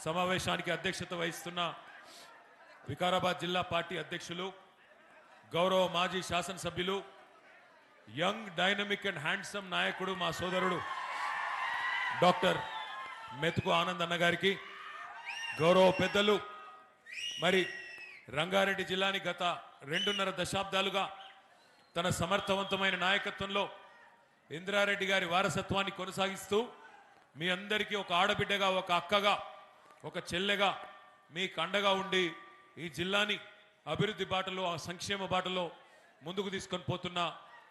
సమావేశానికి అధ్యక్షత వహిస్తున్న వికారాబాద్ జిల్లా పార్టీ అధ్యక్షులు గౌరవ మాజీ శాసనసభ్యులు యంగ్ డైనమిక్ అండ్ హ్యాండ్సమ్ నాయకుడు మా సోదరుడు డాక్టర్ మెతుకు ఆనంద్ అన్న గారికి, గౌరవ పెద్దలు మరి రంగారెడ్డి జిల్లాని గత 2.5 దశాబ్దాలుగా తన సమర్థవంతమైన నాయకత్వంలో ఇంద్రారెడ్డి గారి వారసత్వాన్ని కొనసాగిస్తూ మీ అందరికీ ఒక ఆడబిడ్డగా, ఒక అక్కగా, ఒక చెల్లెగా మీకు అండగా ఉండి ఈ జిల్లాని అభివృద్ధి బాటలో, సంక్షేమ బాటలో ముందుకు తీసుకొని పోతున్న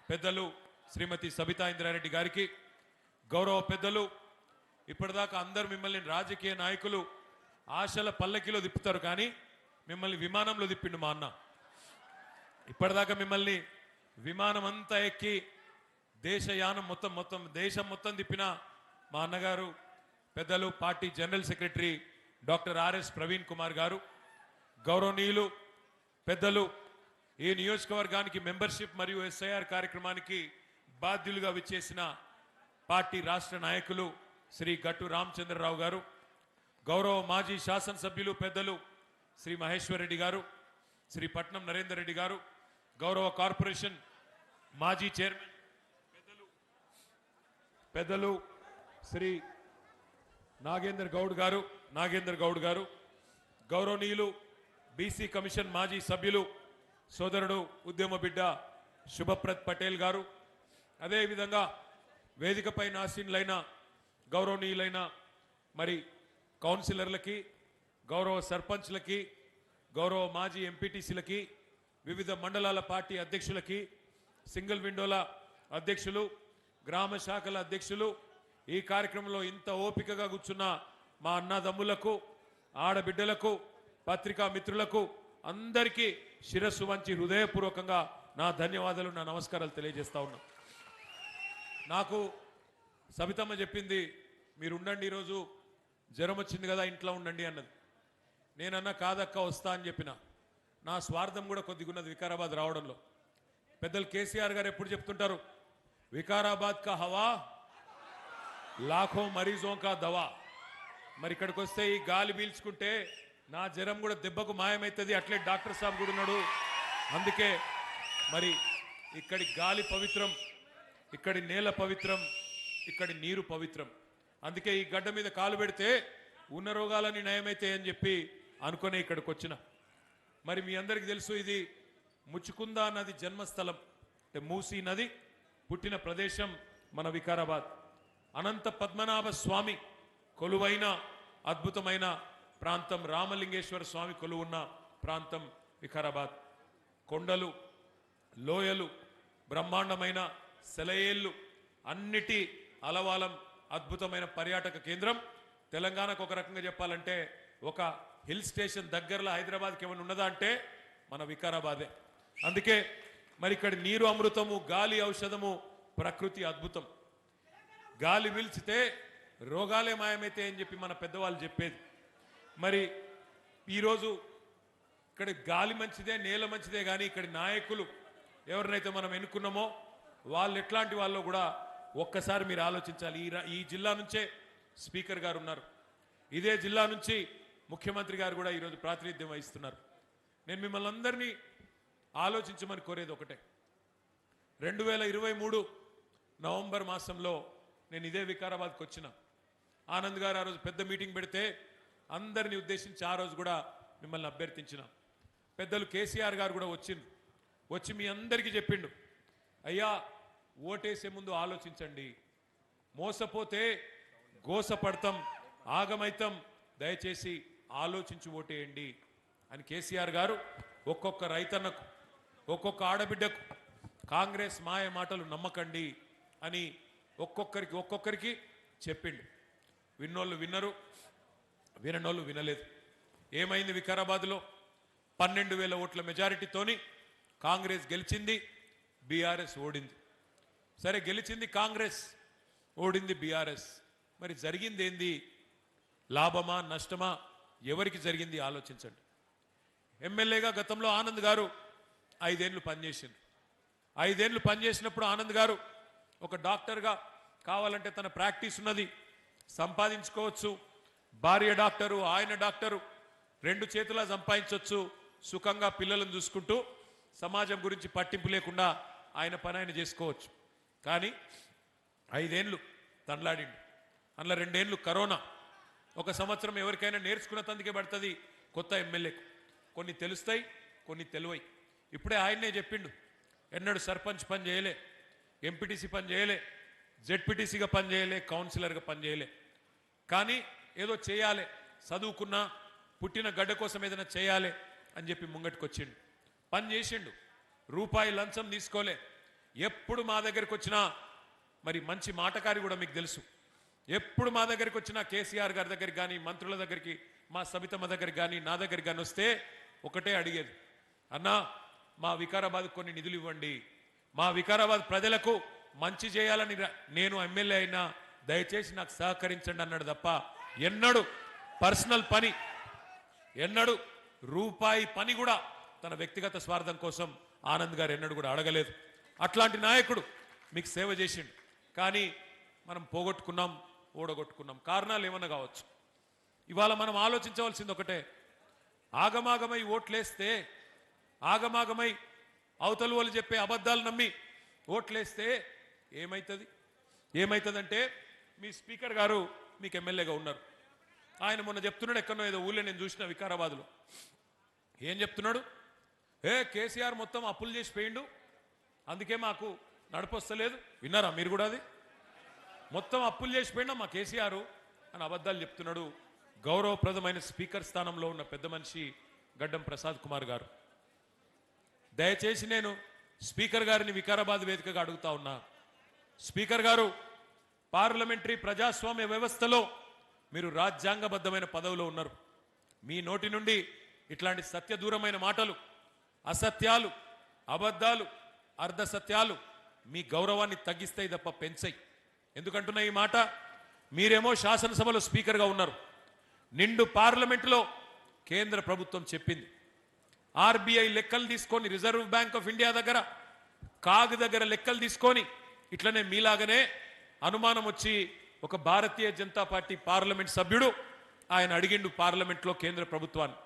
పెద్దలు శ్రీమతి సబితా ఇంద్రారెడ్డి గారికి, గౌరవ పెద్దలు ఇప్పటిదాకా అందరు మిమ్మల్ని రాజకీయ నాయకులు ఆశల పల్లకిలో తిప్పుతారు, కానీ మిమ్మల్ని విమానంలో తిప్పిండు మా అన్న. ఇప్పటిదాకా మిమ్మల్ని విమానం అంతా ఎక్కి దేశయానం దేశం మొత్తం తిప్పిన మా అన్నగారు పెద్దలు party general secretary doctor RS Praveen Kumar గారు, గౌరవనీయులు పెద్దలు ఈ నియోజకవర్గానికి మెంబర్షిప్ మరియు ఎస్ఐఆర్ కార్యక్రమానికి బాధ్యులుగా విచ్చేసిన పార్టీ రాష్ట్ర నాయకులు శ్రీ గట్టు రామచంద్రరావు గారు, గౌరవ మాజీ శాసనసభ్యులు పెద్దలు శ్రీ మహేశ్వర్ రెడ్డి గారు, శ్రీ పట్నం నరేందర్ రెడ్డి గారు, గౌరవ కార్పొరేషన్ మాజీ చైర్మన్ పెద్దలు శ్రీ నాగేందర్ గౌడ్ గారు, గౌరవనీయులు బీసీ కమిషన్ మాజీ సభ్యులు సోదరుడు ఉద్యమ బిడ్డ శుభప్రద్ పటేల్ గారు, అదేవిధంగా వేదికపై ఆసీనులైన గౌరవనీయులైన మరి కౌన్సిలర్లకి, గౌరవ సర్పంచ్లకి, గౌరవ మాజీ ఎంపీటీసీలకి, వివిధ మండలాల పార్టీ అధ్యక్షులకి, సింగిల్ విండోల అధ్యక్షులు, గ్రామ శాఖల అధ్యక్షులు, ఈ కార్యక్రమంలో ఇంత ఓపికగా కూర్చున్న మా అన్నదమ్ములకు, ఆడబిడ్డలకు, పత్రికా మిత్రులకు అందరికీ శిరస్సు వంచి హృదయపూర్వకంగా నా ధన్యవాదాలు, నా నమస్కారాలు తెలియజేస్తా ఉన్నా. నాకు సబితమ్మ చెప్పింది, మీరు ఉండండి, ఈరోజు జ్వరం వచ్చింది కదా ఇంట్లో ఉండండి అన్నది. నేనన్నా కాదక్క వస్తా అని చెప్పిన. నా స్వార్థం కూడా కొద్దిగా ఉన్నది వికారాబాద్ రావడంలో. పెద్దలు కేసీఆర్ గారు ఎప్పుడు చెప్తుంటారు, వికారాబాద్ కా హవా లాఖో మరీజోं का దవా. మరి ఇక్కడికి వస్తే ఈ గాలి పీల్చుకుంటే నా జ్వరం కూడా దెబ్బకు మాయమవుతుంది, అట్లే డాక్టర్ సాబ్ కూడా ఉన్నాడు. అందుకే మరి ఇక్కడి గాలి పవిత్రం, ఇక్కడి నేల పవిత్రం, ఇక్కడి నీరు పవిత్రం. అందుకే ఈ గడ్డ మీద కాలు పెడితే ఉన్న రోగాలని నయమైతే అని చెప్పి అనుకునే ఇక్కడికి వచ్చిన. మరి మీ అందరికీ తెలుసు, ఇది ముచ్చుకుందా నది జన్మస్థలం, అంటే మూసీ నది పుట్టిన ప్రదేశం మన వికారాబాద్. అనంత పద్మనాభ స్వామి కొలువైన అద్భుతమైన ప్రాంతం, రామలింగేశ్వర స్వామి కొలువున్న ప్రాంతం వికారాబాద్. కొండలు, లోయలు, బ్రహ్మాండమైన సెలయేళ్ళు, అన్నిటి అలవాలం అద్భుతమైన పర్యాటక కేంద్రం. తెలంగాణకు ఒక రకంగా చెప్పాలంటే ఒక హిల్ స్టేషన్ దగ్గరలో హైదరాబాద్కి ఏమైనా ఉన్నదా అంటే మన వికారాబాదే. అందుకే మరి ఇక్కడ నీరు అమృతము, గాలి ఔషధము, ప్రకృతి అద్భుతం. గాలి పీల్చితే రోగాలే మాయమైతే అని చెప్పి మన పెద్దవాళ్ళు చెప్పేది. మరి ఈరోజు ఇక్కడ గాలి మంచిదే, నేల మంచిదే, కానీ ఇక్కడి నాయకులు ఎవరినైతే మనం ఎన్నుకున్నామో వాళ్ళు ఎట్లాంటి వాళ్ళు కూడా ఒక్కసారి మీరు ఆలోచించాలి. ఈ జిల్లా నుంచే స్పీకర్ గారు ఉన్నారు, ఇదే జిల్లా నుంచి ముఖ్యమంత్రి గారు కూడా ఈరోజు ప్రాతినిధ్యం వహిస్తున్నారు. నేను మిమ్మల్ని అందరినీ ఆలోచించమని కోరేది ఒకటే. 2023 నవంబర్ మాసంలో నేను ఇదే వికారాబాద్కి వచ్చిన. ఆనంద్ గారు ఆ రోజు పెద్ద మీటింగ్ పెడితే అందరినీ ఉద్దేశించి ఆ రోజు కూడా మిమ్మల్ని అభ్యర్థించిన. పెద్దలు కేసీఆర్ గారు కూడా వచ్చి మీ అందరికీ చెప్పిండు, అయ్యా ఓటేసే ముందు ఆలోచించండి, మోసపోతే గోసపడతాం, ఆగమైతం, దయచేసి ఆలోచించి ఓటేయండి అని కేసీఆర్ గారు ఒక్కొక్క రైతన్నకు, ఒక్కొక్క ఆడబిడ్డకు కాంగ్రెస్ మాయ మాటలు నమ్మకండి అని ఒక్కొక్కరికి చెప్పిండు. విన్నోళ్ళు విన్నరు, విననోళ్ళు వినలేదు. ఏమైంది వికారాబాద్లో 12,000 ఓట్ల మెజారిటీతోని కాంగ్రెస్ గెలిచింది, బీఆర్ఎస్ ఓడింది. సరే, గెలిచింది కాంగ్రెస్, ఓడింది బీఆర్ఎస్. మరి జరిగింది ఏంది? లాభమా నష్టమా? ఎవరికి జరిగింది ఆలోచించండి. ఎమ్మెల్యేగా గతంలో ఆనంద్ గారు 5 ఏళ్ళు పనిచేసింది. 5 ఏళ్ళు పనిచేసినప్పుడు ఆనంద్ గారు ఒక డాక్టర్గా కావాలంటే తన ప్రాక్టీస్ ఉన్నది, సంపాదించుకోవచ్చు, భార్య డాక్టరు, ఆయన డాక్టరు, రెండు చేతులా సంపాదించవచ్చు, సుఖంగా పిల్లలను చూసుకుంటూ సమాజం గురించి పట్టింపు లేకుండా ఆయన పని ఆయన చేసుకోవచ్చు. కానీ 5 ఏళ్ళు తండ్లాడిండు. అందులో 2 ఏళ్ళు కరోనా. 1 సంవత్సరం ఎవరికైనా నేర్చుకున్న తందుకే పడుతుంది కొత్త ఎమ్మెల్యేకు. కొన్ని తెలుస్తాయి, కొన్ని తెలివై. ఇప్పుడే ఆయన్నే చెప్పిండు, ఎన్నడూ సర్పంచ్ పని చేయలే, ఎంపీటీసీ పని చేయలే, జెడ్పీటీసీగా పని చేయలే, కౌన్సిలర్గా పని చేయలే. కానీ ఏదో చేయాలి, చదువుకున్నా పుట్టిన గడ్డ కోసం ఏదైనా చేయాలి అని చెప్పి ముంగటికి వచ్చిండు. పని చేసిండు, రూపాయి లంచం తీసుకోలే. ఎప్పుడు మా దగ్గరికి వచ్చినా, మరి మంచి మాటకారి కూడా మీకు తెలుసు, ఎప్పుడు మా దగ్గరికి వచ్చినా కేసీఆర్ గారి దగ్గరికి కానీ, మంత్రుల దగ్గరికి, మా సబితమ్మ దగ్గరికి కానీ, నా దగ్గరికి కానీ వస్తే ఒకటే అడిగేది, అన్నా మా వికారాబాద్ కొన్ని నిధులు ఇవ్వండి, మా వికారాబాద్ ప్రజలకు మంచి చేయాలని నేను ఎమ్మెల్యే అయినా దయచేసి నాకు సహకరించండి అన్నాడు తప్ప ఎన్నడూ పర్సనల్ పని, ఎన్నడూ రూపాయి పని కూడా తన వ్యక్తిగత స్వార్థం కోసం ఆనంద్ గారు ఎన్నడూ కూడా అడగలేదు. అట్లాంటి నాయకుడు మీకు సేవ చేసిండు. కానీ మనం పోగొట్టుకున్నాం, ఓడగొట్టుకున్నాం. కారణాలు ఏమన్నా కావచ్చు. ఇవాళ మనం ఆలోచించవలసింది ఒకటే, ఆగమాగమై ఓట్లేస్తే, ఆగమాగమై అవతల వాళ్ళు చెప్పే అబద్ధాలు నమ్మి ఓట్లేస్తే ఏమవుతుంది? ఏమవుతుందంటే, మీ స్పీకర్ గారు మీకు ఎమ్మెల్యేగా ఉన్నారు. ఆయన మొన్న చెప్తున్నాడు, ఎక్కడో ఏదో ఊళ్ళో నేను చూసిన వికారాబాద్లో, ఏం చెప్తున్నాడు, కేసీఆర్ మొత్తం అప్పులు చేసి పోయిండు, అందుకే మాకు నడపొస్తలేదు. విన్నారా మీరు కూడా? అది మొత్తం అప్పులు చేసి పోయిండా మా కేసీఆర్ అని అబద్ధాలు చెప్తున్నాడు గౌరవప్రదమైన స్పీకర్ స్థానంలో ఉన్న పెద్ద మనిషి గడ్డం ప్రసాద్ కుమార్ గారు. దయచేసి నేను స్పీకర్ గారిని వికారాబాద్ వేదికగా అడుగుతా ఉన్నా, స్పీకర్ గారు, పార్లమెంటరీ ప్రజాస్వామ్య వ్యవస్థలో మీరు రాజ్యాంగబద్ధమైన పదవిలో ఉన్నారు. మీ నోటి నుండి ఇట్లాంటి సత్యదూరమైన మాటలు, అసత్యాలు, అబద్ధాలు, అర్ధసత్యాలు మీ గౌరవాన్ని తగ్గిస్తాయి తప్ప పెంచాయి. ఎందుకంటున్నా ఈ మాట? మీరేమో శాసనసభలో స్పీకర్గా ఉన్నారు, నిండు పార్లమెంటులో కేంద్ర ప్రభుత్వం చెప్పింది, ఆర్బీఐ లెక్కలు తీసుకొని, రిజర్వ్ బ్యాంక్ ఆఫ్ ఇండియా దగ్గర, కాగ్ దగ్గర లెక్కలు తీసుకొని, ఇట్లనే మీలాగనే అనుమానం వచ్చి ఒక భారతీయ జనతా పార్టీ పార్లమెంట్ సభ్యుడు ఆయన అడిగిండు పార్లమెంట్లో కేంద్ర ప్రభుత్వాన్ని,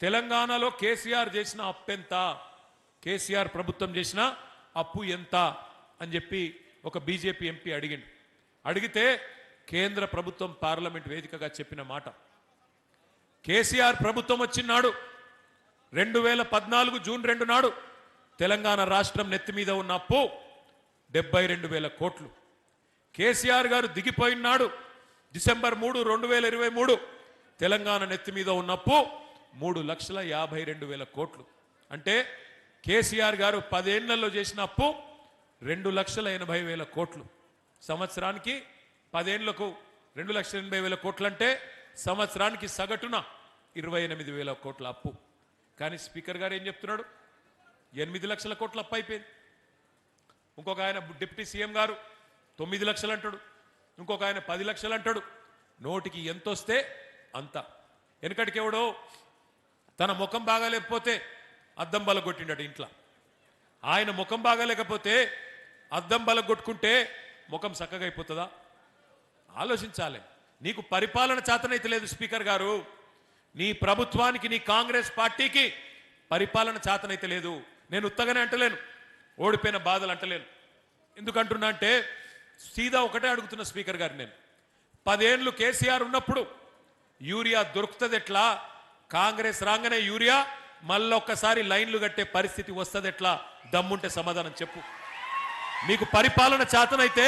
తెలంగాణలో కేసీఆర్ చేసిన అప్పు ఎంత, కేసీఆర్ ప్రభుత్వం చేసిన అప్పు ఎంత అని చెప్పి ఒక బీజేపీ ఎంపీ అడిగిండు. అడిగితే కేంద్ర ప్రభుత్వం పార్లమెంట్ వేదికగా చెప్పిన మాట, కేసీఆర్ ప్రభుత్వం వచ్చినాడు 2014 జూన్ 2 నాడు తెలంగాణ రాష్ట్రం నెత్తి మీద ఉన్న అప్పు 72,000 కోట్లు. కేసీఆర్ గారు దిగిపోయినాడు డిసెంబర్ 3, 2023 తెలంగాణ నెత్తి మీద ఉన్న అప్పు 3,52,000 కోట్లు. అంటే కేసీఆర్ గారు 10 ఏళ్లలో చేసిన అప్పు 2,80,000 కోట్లు. సంవత్సరానికి 10 ఏళ్లకు 2,80,000 కోట్లు అంటే సంవత్సరానికి సగటున 28,000 కోట్ల అప్పు. కానీ స్పీకర్ గారు ఏం చెప్తున్నాడు? 8 లక్షల కోట్ల అప్పు అయిపోయింది. ఇంకొక ఆయన డిప్యూటీ సీఎం గారు 9 లక్షలు అంటాడు, ఇంకొక ఆయన 10 లక్షలు అంటాడు. నోటికి ఎంత వస్తే అంత. వెనకటికి ఎవడో తన ముఖం బాగాలేకపోతే అద్దం బలగొట్టిండట ఇంట్లో. ఆయన ముఖం బాగాలేకపోతే అద్దం బలగొట్టుకుంటే ముఖం చక్కగా అయిపోతుందా? ఆలోచించాలి. నీకు పరిపాలన చేతనైతే లేదు స్పీకర్ గారు, నీ ప్రభుత్వానికి, నీ కాంగ్రెస్ పార్టీకి పరిపాలన చేతనైతే లేదు. నేను ఉత్తగానే అంటలేను, ఓడిపోయిన బాధలు అంటలేను. ఎందుకంటున్నా అంటే సీదా ఒకటే అడుగుతున్న స్పీకర్ గారు, నేను 10 ఏళ్ళు కేసీఆర్ ఉన్నప్పుడు యూరియా దొరుకుతుంది ఎట్లా, కాంగ్రెస్ రాగానే యూరియా మళ్ళొక్కసారి లైన్లు కట్టే పరిస్థితి వస్తుంది ఎట్లా? దమ్ముంటే సమాధానం చెప్పు. మీకు పరిపాలన చేతనైతే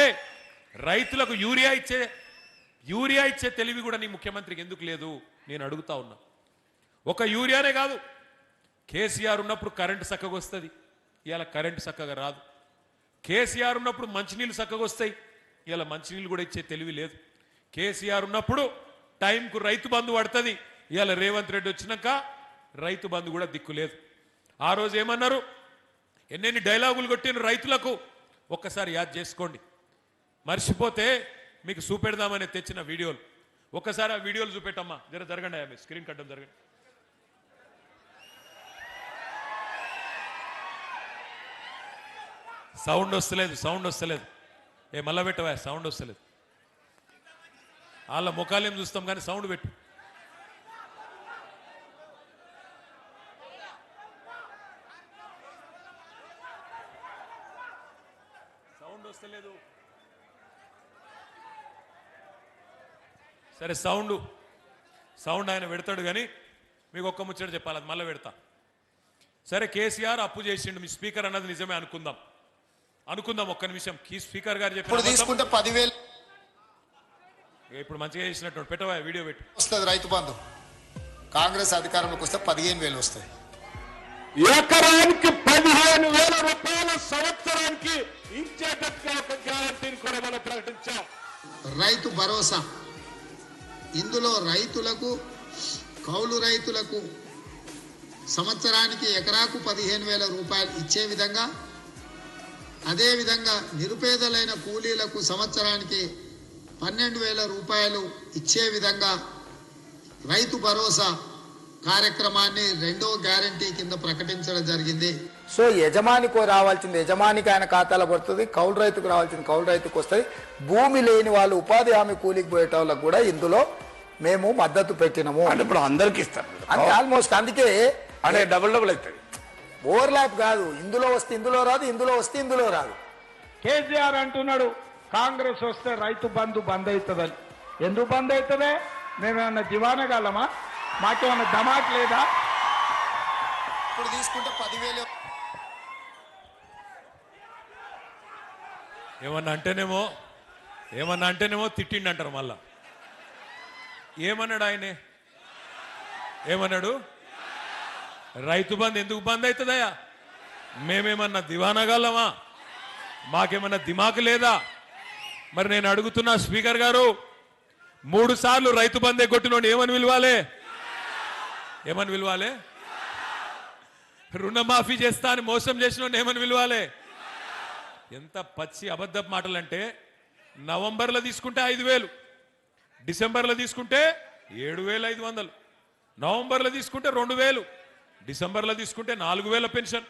రైతులకు యూరియా ఇచ్చే తెలివి కూడా నీ ముఖ్యమంత్రికి ఎందుకు లేదు నేను అడుగుతా ఉన్నా. ఒక యూరియానే కాదు, కేసీఆర్ ఉన్నప్పుడు కరెంటు చక్కగా వస్తుంది, ఇవాళ కరెంటు చక్కగా రాదు. కేసీఆర్ ఉన్నప్పుడు మంచినీళ్ళు చక్కగా వస్తాయి, ఇవాళ మంచినీళ్ళు కూడా ఇచ్చే తెలివి లేదు. కేసీఆర్ ఉన్నప్పుడు టైంకు రైతు బంధు పడుతుంది, ఇవాళ రేవంత్ రెడ్డి వచ్చినాక రైతు బంధు కూడా దిక్కు లేదు. ఆ రోజు ఏమన్నారు? ఎన్నెన్ని డైలాగులు కొట్టిన రైతులకు ఒక్కసారి యాద్ చేసుకోండి. మర్చిపోతే మీకు చూపెడదామని తెచ్చిన వీడియోలు ఒక్కసారి ఆ వీడియోలు చూపెట్టమ్మా. జరగండి, ఆమె స్క్రీన్ కట్టడం జరగండి. సౌండ్ వస్తలేదు. ఏ మళ్ళా పెట్టవా? సౌండ్ వస్తలేదు. వాళ్ళ ముఖాలేం చూస్తాం కానీ సౌండ్ పెట్టు. సౌండ్ వస్తలేదు. సరే సౌండ్ ఆయన పెడతాడు కానీ మీకు ఒక్క ముచ్చట చెప్పాలి, అది మళ్ళీ పెడతా. సరే కేసీఆర్ అప్పు చేసిండు, మీ స్పీకర్ అన్నది నిజమే అనుకుందాం ఒక్క నిమిషం. స్పీకర్ గారు చెప్పి తీసుకుంటే 10,000 ఇప్పుడు మంచిగా చేసినట్టు పెట్టవా, వీడియో పెట్టు. వస్తుంది రైతు బంధు. కాంగ్రెస్ అధికారంలోకి వస్తే 15,000 వస్తాయి. ఎకరానికి 15,000 రూపాయల సంవత్సరానికి ఇచ్చేటట్టుగా ఒక గ్యారంటీని కూడా మనం ప్రకటించాం. రైతు భరోసా, ఇందులో రైతులకు, కౌలు రైతులకు సంవత్సరానికి ఎకరాకు 15,000 రూపాయలు ఇచ్చే విధంగా, అదేవిధంగా నిరుపేదలైన కూలీలకు సంవత్సరానికి 12,000 రూపాయలు ఇచ్చే విధంగా రైతు భరోసా కార్యక్రమాన్ని రెండో గ్యారంటీ కింద ప్రకటించడం జరిగింది. సో యజమానికి రావాల్సింది యజమానికి ఆయన ఖాతాలో పడుతుంది, కౌలు రైతుకు రావాల్సింది కౌలు రైతుకు వస్తుంది. భూమి లేని వాళ్ళు, ఉపాధి హామీ కూలికి పోయేట వాళ్ళకు కూడా ఇందులో మేము మద్దతు పెట్టినాము. అంటే ఇప్పుడు అందరికి ఇస్తారు అంటే ఆల్మోస్ట్, అందుకే అంటే డబుల్ అవుతుంది. ఓవర్లాప్ కాదు, ఇందులో వస్తే ఇందులో రాదు, ఇందులో వస్తే ఇందులో రాదు. కేసీఆర్ అంటున్నాడు కాంగ్రెస్ వస్తే రైతు బంధు బంద్ అవుతుందని. ఎందుకు బంద్ అవుతుందే? మేమేమన్నా దివానగలమా? మాకేమన్నా ధమాక్ లేదా? ఇప్పుడు తీసుకుంటే 10,000. ఏమన్నా అంటేనేమో తిట్టిండి అంటారు మళ్ళా. ఏమన్నాడు ఆయనే? ఏమన్నాడు? రైతు బంధు ఎందుకు బంద్ అవుతుందయ్యా? మేమేమన్నా దివానగలమా? మాకేమన్నా దిమాకు లేదా? మరి నేను అడుగుతున్నా స్పీకర్ గారు, 3 సార్లు రైతు బందే కొట్టినోడు ఏమని పిలవాలి? రుణమాఫీ చేస్తా అని మోసం చేసిన ఏమని పిలవాలి? ఎంత పచ్చి అబద్ధపు మాటలంటే, నవంబర్లో తీసుకుంటే 5,000, డిసెంబర్లో తీసుకుంటే 7,500, నవంబర్లో తీసుకుంటే 2,000, డిసెంబర్లో తీసుకుంటే 4,000 పెన్షన్.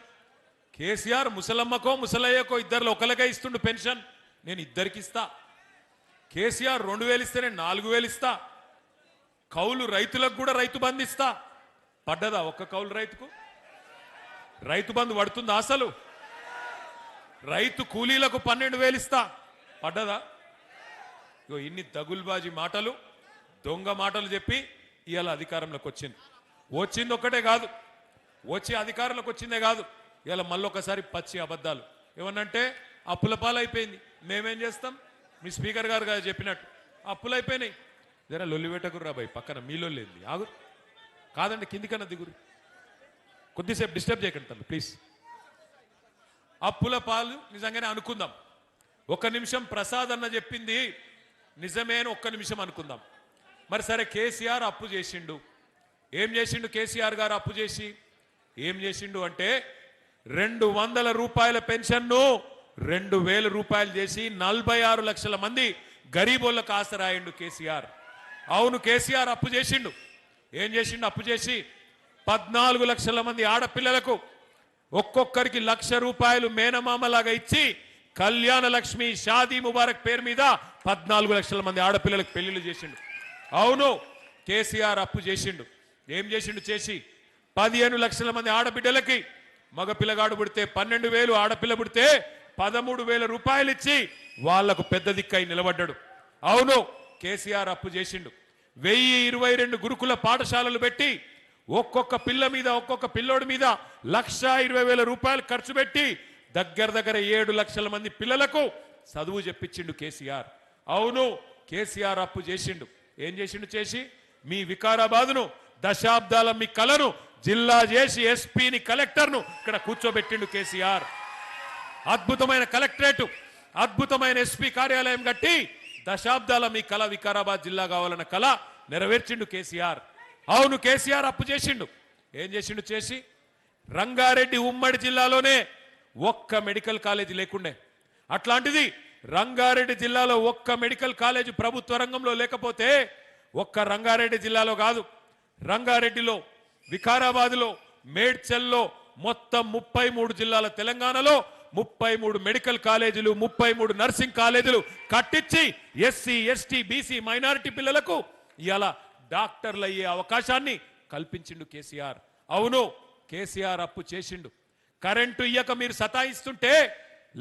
కేసీఆర్ ముసలమ్మకో ముసలయ్యకో ఇద్దరిలో ఒకరికే ఇస్తుండు పెన్షన్. నేను ఇద్దరికి ఇస్తా. కేసీఆర్ 2,000 ఇస్తే నేను 4,000 ఇస్తా. కౌలు రైతులకు కూడా రైతు బంధు ఇస్తా. పడ్డదా ఒక్క కౌలు రైతుకు? రైతు బంధు పడుతుందా అసలు? రైతు కూలీలకు 12,000 ఇస్తా. పడ్డదా? ఇగో ఇన్ని దగుల్బాజీ మాటలు, దొంగ మాటలు చెప్పి ఇవాళ అధికారంలోకి వచ్చింది ఒక్కటే కాదు, వచ్చి అధికారంలోకి వచ్చిందే కాదు, ఇవాళ మళ్ళొకసారి పచ్చి అబద్ధాలు. ఏమన్నంటే అప్పుల పాలైపోయింది. మేమేం చేస్తాం? మీ స్పీకర్ గారు చెప్పినట్టు అప్పులైపోయినాయి. జరా లొల్లి పెట్టకురు రాబాయి, పక్కన మీ లొల్లి ఏంది? ఆగు, కాదండి కిందికన్నా దిగురు, కొద్దిసేపు డిస్టర్బ్ చేయకండి తను ప్లీజ్. అప్పుల పాలు నిజంగానే అనుకుందాం. ఒక్క నిమిషం ప్రసాద్ అన్న చెప్పింది నిజమే అని ఒక్క నిమిషం అనుకుందాం. మరి సరే, కేసీఆర్ అప్పు చేసిండు. ఏం చేసిండు కేసీఆర్ గారు అప్పు చేసి? ఏం చేసిండు అంటే 200 రూపాయల పెన్షన్ను 2,000 రూపాయలు చేసి 46 లక్షల మంది గరీబోళ్ళకు ఆసరాయిండు కేసీఆర్. అవును, కేసీఆర్ అప్పు చేసిండు. ఏం చేసిండు? అప్పు చేసి 14 లక్షల మంది ఆడపిల్లలకు ఒక్కొక్కరికి 1,00,000 రూపాయలు మేనమామలాగా ఇచ్చి కళ్యాణ లక్ష్మి షాదీ ముబారక్ పేరు మీద 14 లక్షల మంది ఆడపిల్లలకు పెళ్లిళ్ళు చేసిండు. అవును, కేసీఆర్ అప్పు చేసిండు. ఏం చేసిండు? చేసి 15 లక్షల మంది ఆడబిడ్డలకి, మగ పిల్లగాడు పుడితే 12,000, ఆడపిల్ల పుడితే 13,000 రూపాయలు ఇచ్చి వాళ్లకు పెద్ద దిక్కై నిలబడ్డాడు. అవును, కేసీఆర్ అప్పు చేసిండు. 1,022 గురుకుల పాఠశాలలు పెట్టి ఒక్కొక్క పిల్ల మీద, ఒక్కొక్క పిల్లోడి మీద 1,20,000 రూపాయలు ఖర్చు పెట్టి దగ్గర 7 లక్షల మంది పిల్లలకు చదువు చెప్పించిండు కేసీఆర్. అవును, కేసీఆర్ అప్పు చేసిండు. ఏం చేసిండు? చేసి మీ వికారాబాదును, దశాబ్దాల మీ కలను జిల్లా చేసి ఎస్పీని, కలెక్టర్ను ఇక్కడ కూర్చోబెట్టిండు కేసీఆర్. అద్భుతమైన కలెక్టరేట్, అద్భుతమైన ఎస్పీ కార్యాలయం కట్టి దశాబ్దాల మీ కళ వికారాబాద్ జిల్లా కావాలన్న కళ నెరవేర్చిండు కేసీఆర్. అవును, కేసీఆర్ అప్పు చేసిండు. ఏం చేసిండు? చేసి రంగారెడ్డి ఉమ్మడి జిల్లాలోనే ఒక్క మెడికల్ కాలేజీ లేకుండే. అట్లాంటిది రంగారెడ్డి జిల్లాలో ఒక్క మెడికల్ కాలేజీ ప్రభుత్వ రంగంలో లేకపోతే, ఒక్క రంగారెడ్డి జిల్లాలో కాదు, రంగారెడ్డిలో, వికారాబాద్లో, మేడ్చల్లో, మొత్తం 33 జిల్లాల తెలంగాణలో 33 మెడికల్ కాలేజీలు 33 నర్సింగ్ కాలేజీలు కట్టించి ఎస్సీ ఎస్టీ బీసీ మైనారిటీ పిల్లలకు ఇలా డాక్టర్లు అయ్యే అవకాశాన్ని కల్పించిండు కేసీఆర్. అవును, కేసీఆర్ అప్పు చేసిండు. కరెంటు ఇయ్యక మీరు సతాయిస్తుంటే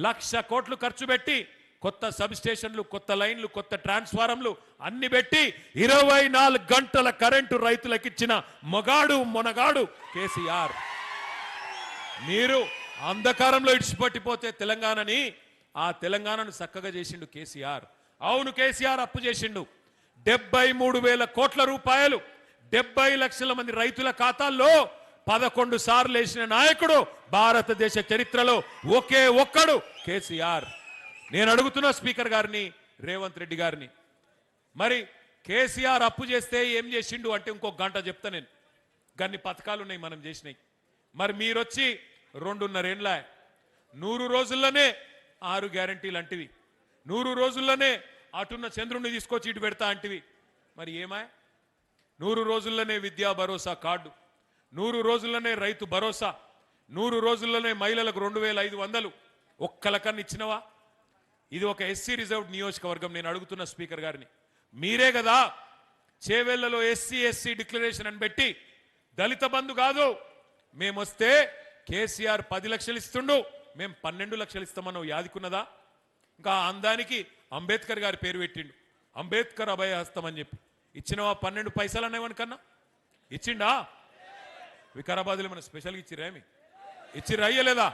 1,00,000 కోట్లు ఖర్చు పెట్టి కొత్త సబ్ స్టేషన్లు, కొత్త లైన్లు, కొత్త ట్రాన్స్ఫారంలు అన్ని పెట్టి 24 గంటల కరెంటు రైతులకు ఇచ్చిన మొనగాడు కేసీఆర్. మీరు అంధకారంలో ఇడిచిపట్టిపోతే తెలంగాణని, ఆ తెలంగాణను చక్కగా చేసిండు కేసీఆర్. అవును, కేసీఆర్ అప్పు చేసిండు. 73,000 కోట్ల రూపాయలు 70 లక్షల మంది రైతుల ఖాతాల్లో 11 సార్లు వేసిన నాయకుడు భారతదేశ చరిత్రలో ఒకే ఒక్కడు కేసీఆర్. నేను అడుగుతున్నా స్పీకర్ గారిని, రేవంత్ రెడ్డి గారిని, మరి కేసీఆర్ అప్పు చేస్తే ఏం చేసిండు అంటే ఇంకో గంట చెప్తా నేను. గన్ని పథకాలు ఉన్నాయి మనం చేసినాయి. మరి మీరొచ్చి 2.5 ఏళ్ళ 100 రోజుల్లోనే 6 గ్యారంటీలు అంటివి, 100 రోజుల్లోనే అటున్న చంద్రుడిని తీసుకొచ్చి ఇటు పెడతా అంటివి. మరి ఏమా 100 రోజుల్లోనే విద్యా భరోసా కార్డు, 100 రోజుల్లోనే రైతు భరోసా, 100 రోజుల్లోనే మహిళలకు 2,500 ఒక్కలకన్నా ఇచ్చినవా? ఇది ఒక ఎస్సీ రిజర్వ్డ్ నియోజకవర్గం. నేను అడుగుతున్న స్పీకర్ గారిని, మీరే కదా చేవెళ్లలో ఎస్సీ డిక్లరేషన్ అని పెట్టి దళిత బంధు కాదు మేమొస్తే కేసీఆర్ 10 లక్షలు ఇస్తుండు, మేము 12 లక్షలు ఇస్తామన్నావు, యాదికున్నదా? ఇంకా అందానికి అంబేద్కర్ గారి పేరు పెట్టిండు, అంబేద్కర్ అభయహస్తం అని చెప్పి. ఇచ్చినవా 12 పైసలు అనేవనికన్నా? ఇచ్చిండా? వికారాబాద్లో మన స్పెషల్గా ఇచ్చిరేమి? ఇచ్చిర్రా అయ్యలేదా?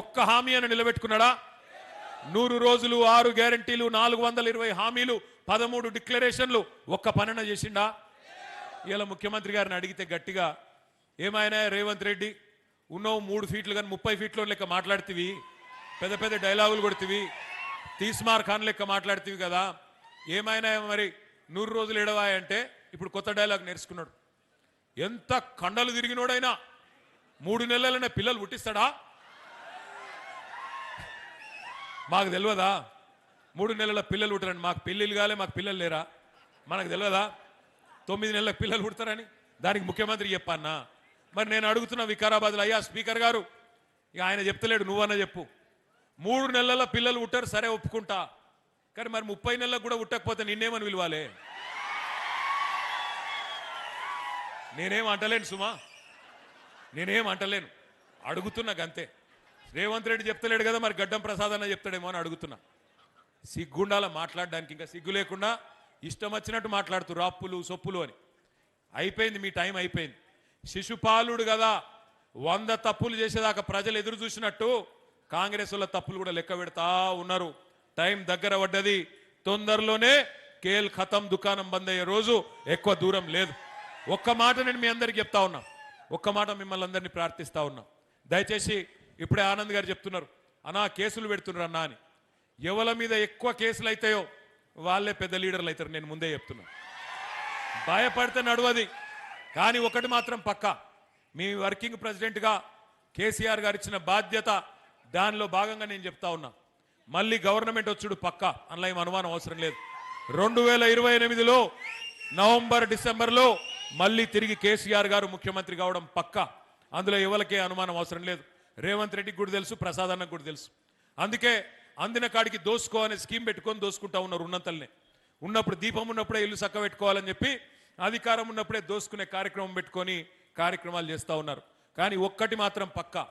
ఒక్క హామీ అని నిలబెట్టుకున్నాడా? 100 రోజులు 6 గ్యారంటీలు 420 హామీలు 13 డిక్లరేషన్లు ఒక్క పనన చేసిండా? ఇలా ముఖ్యమంత్రి గారిని అడిగితే గట్టిగా, ఏమైనా రేవంత్ రెడ్డి ఉన్నావు 3 ఫీట్లు కానీ 30 ఫీట్లో లెక్క మాట్లాడుతీవి, పెద్ద పెద్ద డైలాగులు కొడుతీవి, తీస్మార్ ఖాన్ లెక్క మాట్లాడుతీవి కదా, ఏమైనా మరి 100 రోజులు ఎడవాయంటే ఇప్పుడు కొత్త డైలాగ్ నేర్చుకున్నాడు. ఎంత కండలు తిరిగినోడైనా 3 నెలలనే పిల్లలు పుట్టిస్తాడా? మాకు తెలియదా 3 నెలల పిల్లలు పుట్టారని? మాకు పెళ్ళిళ్ళు కాలే, మాకు పిల్లలు లేరా? మనకు తెలియదా 9 నెలలకు పిల్లలు పుడతారని? దానికి ముఖ్యమంత్రి చెప్పన్నా? మరి నేను అడుగుతున్న వికారాబాద్లో, అయ్యా స్పీకర్ గారు, ఇక ఆయన చెప్తలేడు, నువ్వన్నా చెప్పు. 3 నెలల పిల్లలు పుట్టారు, సరే ఒప్పుకుంటా, కానీ మరి 30 నెలలకు కూడా పుట్టకపోతే నిన్నేమని విలువాలే? నేనేం అంటలేను సుమా, నేనేం అంటలేను, అడుగుతున్నా గంతే. రేవంత్ రెడ్డి చెప్తలేడు కదా, మరి గడ్డం ప్రసాద్ అన్న చెప్తాడేమో అని అడుగుతున్నా. సిగ్గుండాల మాట్లాడడానికి, ఇంకా సిగ్గు లేకుండా ఇష్టం వచ్చినట్టు మాట్లాడుతున్నారు, అప్పులు సొప్పులు అని. అయిపోయింది, మీ టైం అయిపోయింది. శిశుపాలుడు కదా 100 తప్పులు చేసేదాకా ప్రజలు ఎదురు చూసినట్టు కాంగ్రెస్ వాళ్ళ తప్పులు కూడా లెక్క పెడతా ఉన్నారు. టైం దగ్గర పడ్డది, తొందరలోనే కేల్ ఖతం దుకాణం బంద్ అయ్యే రోజు ఎక్కువ దూరం లేదు. ఒక్క మాట నేను మీ అందరికి చెప్తా ఉన్నా, ఒక్క మాట మిమ్మల్ని అందరినీ ప్రార్థిస్తా ఉన్నా. దయచేసి ఇప్పుడే ఆనంద్ గారు చెప్తున్నారు, అన్నా కేసులు పెడుతున్నారు అన్నా అని. ఎవరి మీద ఎక్కువ కేసులు అవుతాయో వాళ్ళే పెద్ద లీడర్లు అవుతారు, నేను ముందే చెప్తున్నా. భయపడితే నడవది. కానీ ఒకటి మాత్రం పక్కా, మీ వర్కింగ్ ప్రెసిడెంట్గా కేసీఆర్ గారు ఇచ్చిన బాధ్యత, దానిలో భాగంగా నేను చెప్తా ఉన్నా, మళ్ళీ గవర్నమెంట్ వచ్చుడు పక్కా, అందులో ఏం అనుమానం అవసరం లేదు. 2028లో నవంబర్ డిసెంబర్లో మళ్ళీ తిరిగి కేసీఆర్ గారు ముఖ్యమంత్రి కావడం పక్కా, అందులో ఎవరికే అనుమానం అవసరం లేదు. రేవంత్ రెడ్డికి కూడా తెలుసు, ప్రసాద్ అన్నకు కూడా తెలుసు. అందుకే అందిన కాడికి దోసుకో అనే స్కీమ్ పెట్టుకొని దోసుకుంటా ఉన్నారు. ఉన్నంతల్నే ఉన్నప్పుడు, దీపం ఉన్నప్పుడే ఇల్లు చక్క పెట్టుకోవాలని చెప్పి, అధికారం ఉన్నప్పుడే దోసుకునే కార్యక్రమం పెట్టుకొని కార్యక్రమాలు చేస్తూ ఉన్నారు. కానీ ఒక్కటి మాత్రం పక్కా,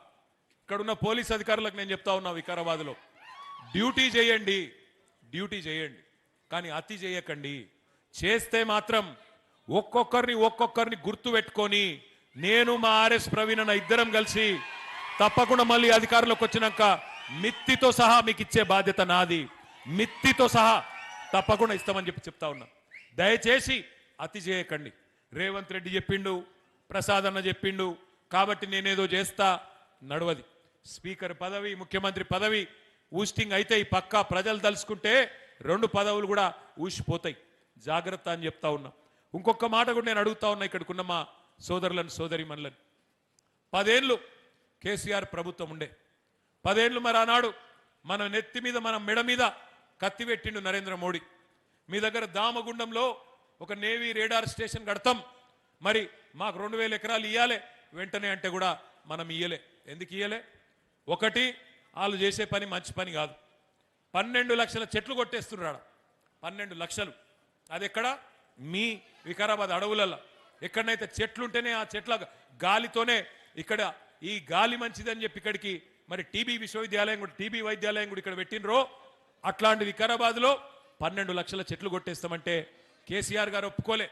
ఇక్కడున్న పోలీస్ అధికారులకు నేను చెప్తా ఉన్నా, వికారాబాద్లో డ్యూటీ చేయండి, డ్యూటీ చేయండి, కానీ అతి చేయకండి. చేస్తే మాత్రం ఒక్కొక్కరిని గుర్తు పెట్టుకొని, నేను మా ఆర్ఎస్ ప్రవీణ్ అన్న ఇద్దరం కలిసి తప్పకుండా మళ్ళీ అధికారంలోకి వచ్చినాక మిత్తితో సహా మీకు ఇచ్చే బాధ్యత నాది, మిత్తితో సహా తప్పకుండా ఇస్తామని చెప్తా ఉన్నా. దయచేసి అతి చేయకండి. రేవంత్ రెడ్డి చెప్పిండు, ప్రసాద్ అన్న చెప్పిండు కాబట్టి నేనేదో చేస్తా, నడవది. స్పీకర్ పదవి, ముఖ్యమంత్రి పదవి ఊస్టింగ్ అయితే ఈ పక్కా ప్రజలు తలుసుకుంటే 2 పదవులు కూడా ఊసిపోతాయి, జాగ్రత్త అని చెప్తా ఉన్నా. ఇంకొక మాట కూడా నేను అడుగుతా ఉన్నా ఇక్కడికున్న మా సోదరులను సోదరిమణులను. 10 ఏళ్ళు కేసీఆర్ ప్రభుత్వం ఉండే, 10 ఏళ్ళు మరి ఆనాడు మన నెత్తి మీద, మన మెడ మీద కత్తి పెట్టిండు నరేంద్ర మోడీ. మీ దగ్గర దామగుండంలో ఒక నేవీ రేడార్ స్టేషన్ కడతాం, మరి మాకు 2000 ఎకరాలు ఇయ్యాలి వెంటనే అంటే కూడా మనం ఇయ్యలే. ఎందుకు ఇయ్యలే? ఒకటి, వాళ్ళు చేసే పని మంచి పని కాదు. 12 లక్షల చెట్లు కొట్టేస్తున్నాడు. 12 లక్షలు. అది ఎక్కడ? మీ వికారాబాద్ అడవులలో ఎక్కడనైతే చెట్లుంటేనే ఆ చెట్ల గాలితోనే ఇక్కడ ఈ గాలి మంచిదని చెప్పి ఇక్కడికి మరి టీబీ విశ్వవిద్యాలయం కూడా టీబీ వైద్యాలయం కూడా ఇక్కడ పెట్టినరో అట్లాంటి వికారాబాద్లో 12 లక్షల చెట్లు కొట్టేస్తామంటే కేసీఆర్ గారు ఒప్పుకోలే.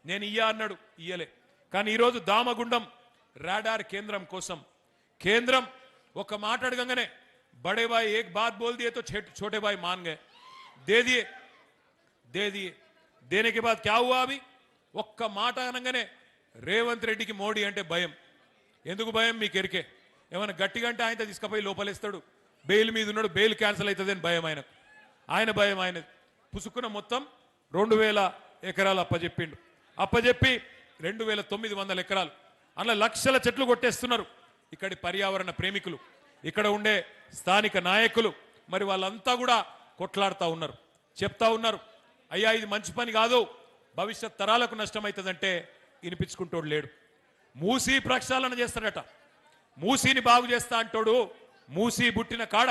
నేను ఇయ్యా అన్నాడు, ఇయ్యలే. కానీ ఈరోజు దామగుండం రాడార్ కేంద్రం కోసం కేంద్రం ఒక మాట అడగంగానే బడే భాయ్ ఏక్ బాత్ బోల్ దియే తో छोटे भाई मान गए, दे दिए देने के बाद क्या हुआ अभी? ఒక్క మాట అనగానే రేవంత్ రెడ్డికి మోడీ అంటే భయం. ఎందుకు భయం? మీకు ఎరికే. ఏమైనా గట్టిగా అంటే ఆయన తీసుకుపోయి లోపలేస్తాడు, బెయిల్ మీద ఉన్నాడు, బెయిల్ క్యాన్సిల్ అవుతుంది అని భయం ఆయన భయం. ఆయన పుసుకున్న మొత్తం 2000 ఎకరాలు అప్పచెప్పిండు. అప్పచెప్పి 2900 ఎకరాలు అలా లక్షల చెట్లు కొట్టేస్తున్నారు. ఇక్కడి పర్యావరణ ప్రేమికులు, ఇక్కడ ఉండే స్థానిక నాయకులు మరి వాళ్ళంతా కూడా కొట్లాడుతూ ఉన్నారు, చెప్తా ఉన్నారు, అయ్యా ఇది మంచి పని కాదు, భవిష్యత్ తరాలకు నష్టమవుతుందంటే వినిపించుకుంటోడు లేడు. మూసీ ప్రక్షాళన చేస్తాడట, మూసీని బాగు చేస్తా అంటోడు. మూసీ పుట్టిన కాడ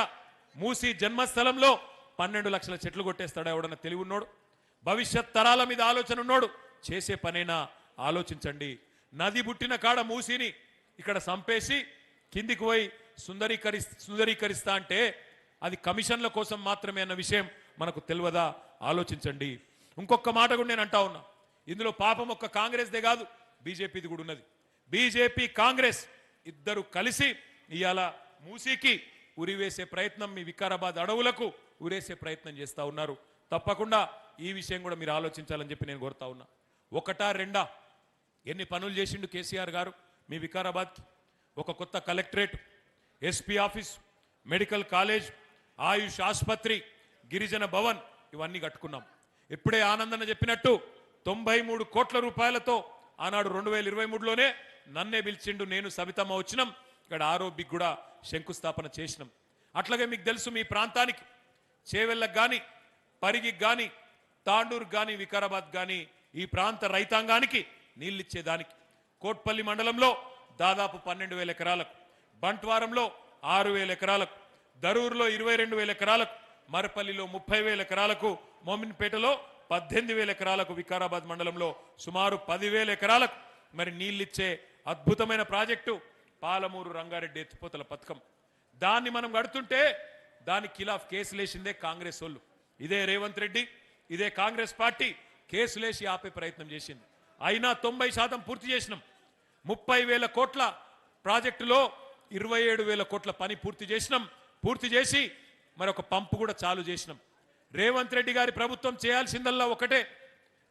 మూసీ జన్మస్థలంలో 12 లక్షల చెట్లు కొట్టేస్తాడు ఎవడన్నా తెలివి ఉన్నోడు? భవిష్యత్ తరాల మీద ఆలోచన ఉన్నోడు చేసే పనైనా ఆలోచించండి. నది పుట్టిన కాడ మూసీని ఇక్కడ సంపేసి కిందికి పోయి సుందరీకరిస్తా అంటే అది కమిషన్ల కోసం మాత్రమే అన్న విషయం మనకు తెలియదా? ఆలోచించండి. ఇంకొక మాట కూడా నేను అంటా ఉన్నా, ఇందులో పాపం ఒక్క కాంగ్రెస్దే కాదు, బీజేపీది కూడా ఉన్నది. బీజేపీ కాంగ్రెస్ ఇద్దరు కలిసి ఇవాళ మూసీకి ఉరివేసే ప్రయత్నం, మీ వికారాబాద్ అడవులకు ఉరేసే ప్రయత్నం చేస్తూ ఉన్నారు. తప్పకుండా ఈ విషయం కూడా మీరు ఆలోచించాలని చెప్పి నేను కోరుతా ఉన్నా. ఒకటా రెండా ఎన్ని పనులు చేసిండు కేసీఆర్ గారు మీ వికారాబాద్కి? ఒక కొత్త collectorate, SP office, medical college, Ayush ఆసుపత్రి, గిరిజన భవన్ ఇవన్నీ కట్టుకున్నాం. ఇప్పుడే ఆనందన చెప్పినట్టు 93 కోట్ల రూపాయలతో ఆనాడు 2023లోనే నన్నే పిలిచిండు, నేను సబితమ్మ వచ్చినాం. ఇక్కడ ఆరోగ్యకి కూడా శంకుస్థాపన చేసినాం. అట్లాగే మీకు తెలుసు మీ ప్రాంతానికి చేవెళ్ళకు కానీ, పరిగికి కానీ, తాండూరు కానీ, వికారాబాద్ కానీ ఈ ప్రాంత రైతాంగానికి నీళ్ళిచ్చేదానికి కోట్పల్లి మండలంలో దాదాపు 12,000 ఎకరాలకు, బంట్వారంలో 6,000 ఎకరాలకు, దరూరులో 22,000 ఎకరాలకు, మరపల్లిలో 30,000 ఎకరాలకు, మోమిన్పేటలో 18,000 ఎకరాలకు, వికారాబాద్ మండలంలో సుమారు 10,000 ఎకరాలకు మరి నీళ్ళిచ్చే అద్భుతమైన ప్రాజెక్టు పాలమూరు రంగారెడ్డి ఎత్తిపోతల పథకం. దాన్ని మనం కడుతుంటే దాని ఖిలాఫ్ కేసులేసిందే కాంగ్రెస్ వాళ్ళు. ఇదే రేవంత్ రెడ్డి, ఇదే కాంగ్రెస్ పార్టీ కేసులేసి ఆపే ప్రయత్నం చేసింది. అయినా 90% పూర్తి చేసినాం. 30,000 కోట్ల ప్రాజెక్టులో 27,000 కోట్ల పని పూర్తి చేసినాం. పూర్తి చేసి మరొక పంపు కూడా చాలు చేసినాం. రేవంత్ రెడ్డి గారి ప్రభుత్వం చేయాల్సిందల్లా ఒకటే,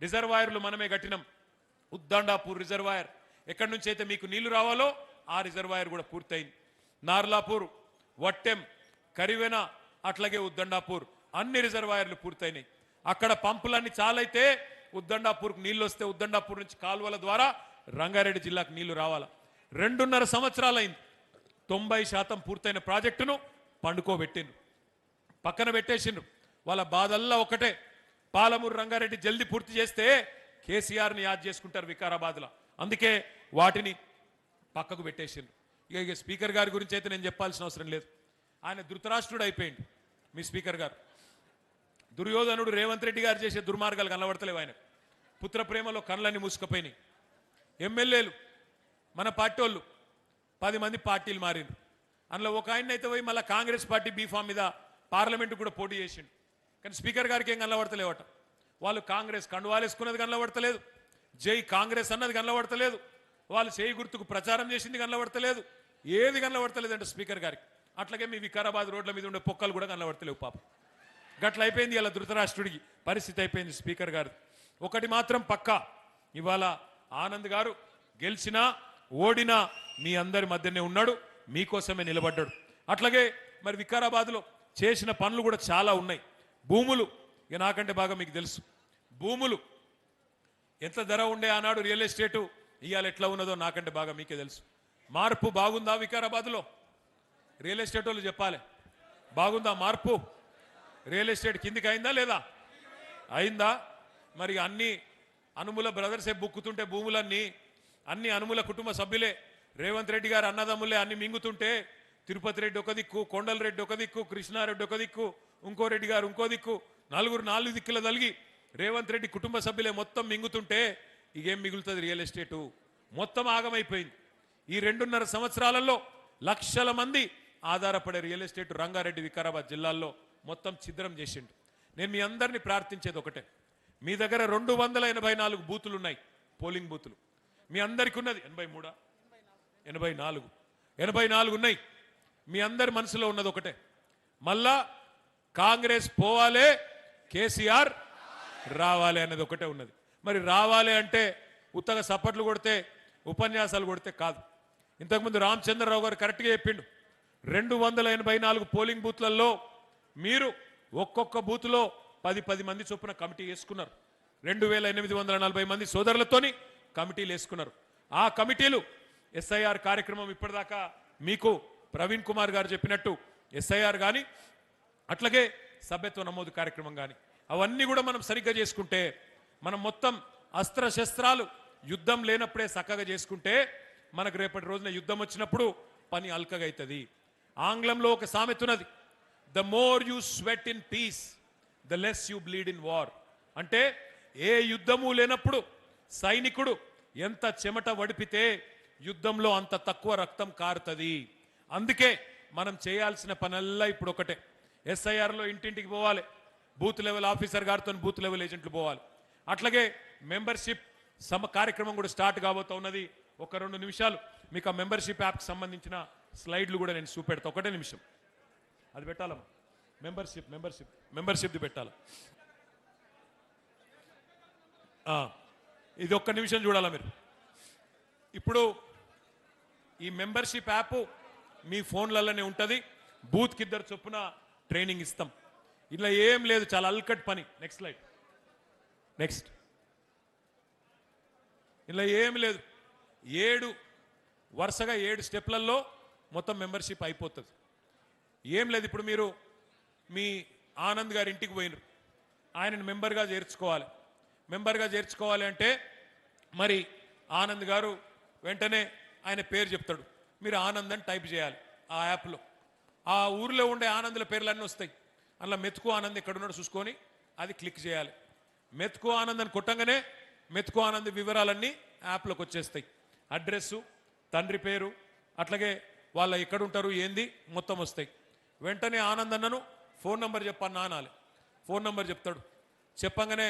రిజర్వాయర్లు మనమే కట్టినాం. ఉద్దండాపూర్ రిజర్వాయర్ ఎక్కడి నుంచి అయితే మీకు నీళ్లు రావాలో ఆ రిజర్వాయర్ కూడా పూర్తయింది. నార్లాపూర్, వట్టెం, కరివెన, అట్లాగే ఉద్దండాపూర్ అన్ని రిజర్వాయర్లు పూర్తయినాయి. అక్కడ పంపులన్నీ చాలైతే ఉద్దండాపూర్కు నీళ్లు వస్తే ఉద్దండాపూర్ నుంచి కాలువల ద్వారా రంగారెడ్డి జిల్లాకు నీళ్లు రావాలా. 2.5 సంవత్సరాలైంది. 90% పూర్తయిన ప్రాజెక్టును పండుకోబెట్టిండ్రు, పక్కన పెట్టేసిండ్రు. వాళ్ళ బాధల్లా ఒకటే, పాలమూరు రంగారెడ్డి జల్దీ పూర్తి చేస్తే కేసీఆర్ని యాద్ చేసుకుంటారు వికారాబాద్లో. అందుకే వాటిని పక్కకు పెట్టేసిండ్రు. ఇక స్పీకర్ గారి గురించి అయితే నేను చెప్పాల్సిన అవసరం లేదు. ఆయన ధృతరాష్ట్రుడు అయిపోయింది మీ స్పీకర్ గారు. దుర్యోధనుడు రేవంత్ రెడ్డి గారు చేసే దుర్మార్గాలు కనబడతలేవు ఆయన. పుత్ర ప్రేమలో కళ్ళన్నీ మూసుకుపోయినాయి. ఎమ్మెల్యేలు మన పార్టీ వాళ్ళు 10 మంది పార్టీలు మారిండ్రు. అందులో ఒక ఆయన అయితే పోయి మళ్ళీ కాంగ్రెస్ పార్టీ బీఫామ్ మీద పార్లమెంటు కూడా పోటీ చేసిండు. కానీ స్పీకర్ గారికి ఏం కనబడతలేవట. వాళ్ళు కాంగ్రెస్ కండువాలు వేసుకున్నది కనబడతలేదు, జై కాంగ్రెస్ అన్నది కనబడతలేదు, వాళ్ళు చేయి గుర్తుకు ప్రచారం చేసింది కనబడతలేదు, ఏది కనబడతలేదు అంటే స్పీకర్ గారికి. అట్లాగే మీ వికారాబాద్ రోడ్ల మీద ఉండే పొక్కలు కూడా కనబడతలేవు పాపం. గట్ల అయిపోయింది ఇలా ధృతరాష్ట్రుడికి పరిస్థితి అయిపోయింది స్పీకర్ గారు. ఒకటి మాత్రం పక్కా, ఇవాళ ఆనంద్ గారు గెలిచినా ఓడినా మీ అందరి మధ్యనే ఉన్నాడు, మీకోసమే నిలబడ్డాడు. అట్లాగే మరి వికారాబాద్లో చేసిన పనులు కూడా చాలా ఉన్నాయి. భూములు ఇక నాకంటే బాగా మీకు తెలుసు. భూములు ఎంత ధర ఉండే ఆనాడు రియల్ ఎస్టేటు, ఇవాళ ఎట్లా ఉన్నదో నాకంటే బాగా మీకే తెలుసు. మార్పు బాగుందా వికారాబాద్లో? రియల్ ఎస్టేట్ వాళ్ళు చెప్పాలి, బాగుందా మార్పు? రియల్ ఎస్టేట్ కిందికి అయిందా లేదా? అయిందా? మరి అన్ని అనుముల బ్రదర్సే బుక్కుతుంటే భూములన్నీ అన్ని అనుముల కుటుంబ సభ్యులే, రేవంత్ రెడ్డి గారు అన్నదమ్ములే అన్ని మింగుతుంటే తిరుపతి రెడ్డి ఒక దిక్కు, కొండల రెడ్డి ఒక దిక్కు, కృష్ణారెడ్డి ఒక దిక్కు, ఇంకో రెడ్డి గారు ఇంకో దిక్కు, నలుగురు 4 దిక్కుల తలిగి రేవంత్ రెడ్డి కుటుంబ సభ్యులే మొత్తం మింగుతుంటే ఇకేం మిగులుతుంది? రియల్ ఎస్టేటు మొత్తం ఆగమైపోయింది. ఈ 2.5 సంవత్సరాలలో లక్షల మంది ఆధారపడే రియల్ ఎస్టేట్ రంగారెడ్డి, వికారాబాద్ జిల్లాల్లో మొత్తం ఛిద్రం చేసిండు. నేను మీ అందరినీ ప్రార్థించేది ఒకటే, మీ దగ్గర 284 బూతులు ఉన్నాయి, పోలింగ్ బూతులు. మీ అందరికి ఉన్నది 84 ఉన్నాయి. మీ అందరి మనసులో ఉన్నది ఒకటే, మళ్ళా కాంగ్రెస్ పోవాలే, కేసీఆర్ రావాలి అన్నది ఒకటే ఉన్నది. మరి రావాలి అంటే ఉత్తగా సప్పట్లు కొడితే, ఉపన్యాసాలు కొడితే కాదు. ఇంతకుముందు రామచంద్రరావు గారు కరెక్ట్గా చెప్పిండు, 284 పోలింగ్ బూత్లలో మీరు ఒక్కొక్క బూత్లో 10 మంది చొప్పున కమిటీ వేసుకున్నారు. 2840 మంది సోదరులతోని కమిటీలు వేసుకున్నారు. ఆ కమిటీలు ఎస్ఐఆర్ కార్యక్రమం ఇప్పటిదాకా మీకు ప్రవీణ్ కుమార్ గారు చెప్పినట్టు ఎస్ఐఆర్ కానీ అట్లాగే సభ్యత్వ నమోదు కార్యక్రమం కానీ అవన్నీ కూడా మనం సరిగ్గా చేసుకుంటే, మనం మొత్తం అస్త్రశస్త్రాలు యుద్ధం లేనప్పుడే చక్కగా చేసుకుంటే మనకు రేపటి రోజున యుద్ధం వచ్చినప్పుడు పని అల్కగా అవుతుంది. ఆంగ్లంలో ఒక సామెత ఉన్నది, the more you sweat in peace the less you bleed in war. అంటే ఏ యుద్ధము లేనప్పుడు సైనికుడు ఎంత చెమట వడిపితే యుద్ధంలో అంత తక్కువ రక్తం కారుతుంది. అందుకే మనం చేయాల్సిన పనల్లా ఇప్పుడు ఒకటే, ఎస్ఐఆర్లో ఇంటింటికి పోవాలి, బూత్ లెవెల్ ఆఫీసర్ గారితో బూత్ లెవెల్ ఏజెంట్లు పోవాలి. అట్లాగే మెంబర్షిప్ కార్యక్రమం కూడా స్టార్ట్ కాబోతా ఉన్నది. ఒక 2 నిమిషాలు మీకు ఆ మెంబర్షిప్ యాప్కి సంబంధించిన స్లైడ్లు కూడా నేను చూపెడతా. ఒకటే నిమిషం అది పెట్టాలమ్మా. మెంబర్షిప్ది పెట్టాలి. ఇది ఒక్క నిమిషం చూడాలా మీరు. ఇప్పుడు ఈ మెంబర్షిప్ యాప్ మీ ఫోన్లలోనే ఉంటుంది. బూత్కి 2 చొప్పున ట్రైనింగ్ ఇస్తాం. ఇలా ఏం లేదు, చాలా అల్కట్ పని. Next slide. నెక్స్ట్. ఇలా ఏం లేదు, 7 వరుసగా 7 స్టెప్లలో మొత్తం మెంబర్షిప్ అయిపోతుంది. ఏం లేదు, ఇప్పుడు మీరు మీ ఆనంద్ గారి ఇంటికి పోయినారు, ఆయనను మెంబర్గా చేర్చుకోవాలి. మెంబర్గా చేర్చుకోవాలి అంటే మరి ఆనంద్ గారు వెంటనే ఆయన పేరు చెప్తాడు, మీరు ఆనంద్ అని టైప్ చేయాలి ఆ యాప్లో. ఆ ఊరిలో ఉండే ఆనందుల పేర్లన్నీ వస్తాయి. అందులో మెతుకు ఆనంద్ ఎక్కడున్నాడు చూసుకొని అది క్లిక్ చేయాలి. మెతుకు ఆనంద్ అని కొట్టంగానే మెతుకు ఆనంద్ వివరాలన్నీ యాప్లోకి వచ్చేస్తాయి. అడ్రస్సు, తండ్రి పేరు, అట్లాగే వాళ్ళ ఎక్కడుంటారు ఏంది మొత్తం వస్తాయి. వెంటనే ఆనంద్ అన్నను ఫోన్ నంబర్ చెప్పాను అనాలి. ఫోన్ నంబర్ చెప్తాడు. చెప్పంగానే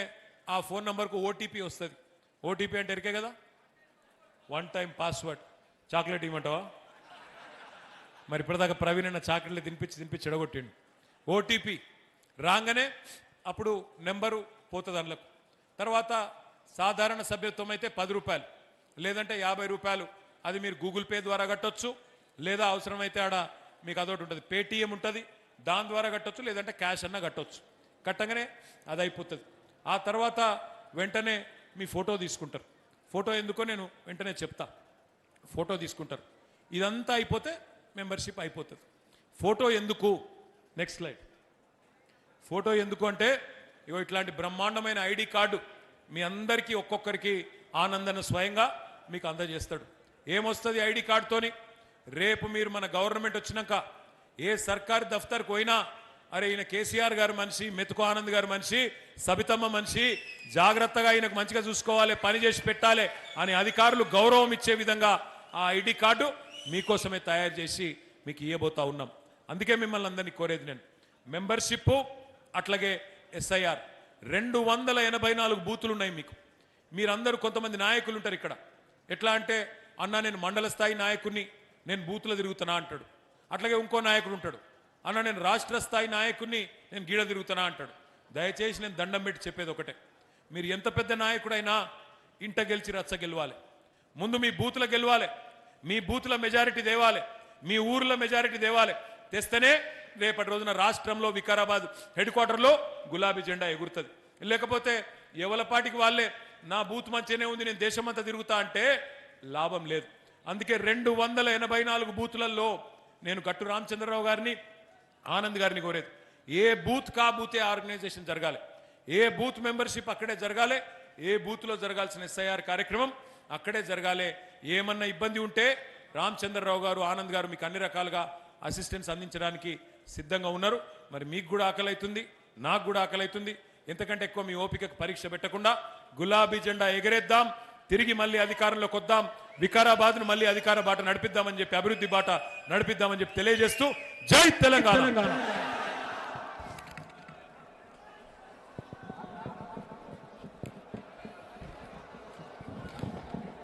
ఆ ఫోన్ నంబర్కు ఓటీపీ వస్తుంది. ఓటీపీ అంటే ఎరికే కదా, 1 టైం పాస్వర్డ్. చాక్లెట్ ఇవ్వమంటావా? మరి ఇప్పటిదాకా ప్రవీణ్ అన్న చాక్లెట్లు తినిపించి ఎడగొట్టిండు. ఓటీపీ రాగానే అప్పుడు నెంబరు పోతుంది అందులోకి. తర్వాత సాధారణ సభ్యత్వం అయితే 10 రూపాయలు, లేదంటే 50 రూపాయలు. అది మీరు గూగుల్ పే ద్వారా కట్టొచ్చు, లేదా అవసరమైతే ఆడ మీకు అదొకటి ఉంటుంది, పేటీఎం ఉంటుంది, దాని ద్వారా కట్టొచ్చు, లేదంటే క్యాష్ అన్న కట్టొచ్చు. కట్టగానే అది అయిపోతుంది. ఆ తర్వాత వెంటనే మీ ఫోటో తీసుకుంటారు. ఫోటో ఎందుకో నేను వెంటనే చెప్తా. ఫోటో తీసుకుంటారు. ఇదంతా అయిపోతే మెంబర్షిప్ అయిపోతుంది. ఫోటో ఎందుకు? Next slide. ఫోటో ఎందుకు అంటే ఇగో ఇట్లాంటి బ్రహ్మాండమైన ఐడి కార్డు మీ అందరికీ ఒక్కొక్కరికి ఆనందన స్వయంగా మీకు అందజేస్తాడు. ఏమొస్తుంది ఐడి కార్డుతోని? రేపు మీరు మన గవర్నమెంట్ వచ్చినాక ఏ సర్కారు దఫ్తర్కి పోయినా, అరే ఈయన కేసీఆర్ గారు మనిషి, మెతుకు ఆనంద్ గారు మనిషి, సబితమ్మ మనిషి, జాగ్రత్తగా ఈయనకు మంచిగా చూసుకోవాలి, పని చేసి పెట్టాలి అని అధికారులు గౌరవం ఇచ్చే విధంగా ఆ ఐడి కార్డు మీకోసమే తయారు చేసి మీకు ఇవ్వబోతా ఉన్నాం. అందుకే మిమ్మల్ని అందరినీ కోరేది నేను, మెంబర్షిప్ అట్లాగే ఎస్ఐఆర్ 284 బూతులు ఉన్నాయి మీకు. మీరందరూ కొంతమంది నాయకులు ఉంటారు ఇక్కడ. ఎట్లా అంటే, అన్న నేను మండల స్థాయి నాయకుడిని, నేను బూతులో తిరుగుతున్నా అంటాడు. అట్లాగే ఇంకో నాయకుడు ఉంటాడు, అన్న నేను రాష్ట్ర స్థాయి నాయకుడిని, నేను గీడ తిరుగుతున్నా అంటాడు. దయచేసి నేను దండం పెట్టి చెప్పేది ఒకటే, మీరు ఎంత పెద్ద నాయకుడైనా ఇంట గెలిచి రచ్చ గెలవాలి. ముందు మీ బూతుల గెలవాలి, మీ బూతుల మెజారిటీ తేవాలి, మీ ఊర్లో మెజారిటీ తేవాలి. తెస్తేనే రేపటి రోజున రాష్ట్రంలో వికారాబాద్ హెడ్ క్వార్టర్లో గులాబీ జెండా ఎగురుతుంది. లేకపోతే ఎవలపాటికి వాళ్ళే నా బూత్ మంచిగానే ఉంది, నేను దేశమంతా తిరుగుతా అంటే లాభం లేదు. అందుకే 284 బూతులలో నేను గట్టు రామచంద్రరావు గారిని, ఆనంద్ గారిని కోరేది, ఏ బూత్ కా బూతే ఆర్గనైజేషన్ జరగాలి, ఏ బూత్ మెంబర్షిప్ అక్కడే జరగాలి, ఏ బూత్లో జరగాల్సిన ఎస్ఐఆర్ కార్యక్రమం అక్కడే జరగాలి. ఏమన్నా ఇబ్బంది ఉంటే రామచంద్రరావు గారు, ఆనంద్ గారు మీకు అన్ని రకాలుగా అసిస్టెన్స్ అందించడానికి సిద్ధంగా ఉన్నారు. మరి మీకు కూడా ఆకలి అవుతుంది, నాకు కూడా ఆకలి అవుతుంది. ఎంతకంటే ఎక్కువ మీ ఓపికకు పరీక్ష పెట్టకుండా గులాబీ జెండా ఎగరేద్దాం, తిరిగి మళ్ళీ అధికారంలోకి వద్దాం, వికారాబాద్ను మళ్ళీ అధికార బాట నడిపిద్దామని చెప్పి, అభివృద్ధి బాట నడిపిద్దామని చెప్పి తెలియజేస్తూ జై తెలంగాణ.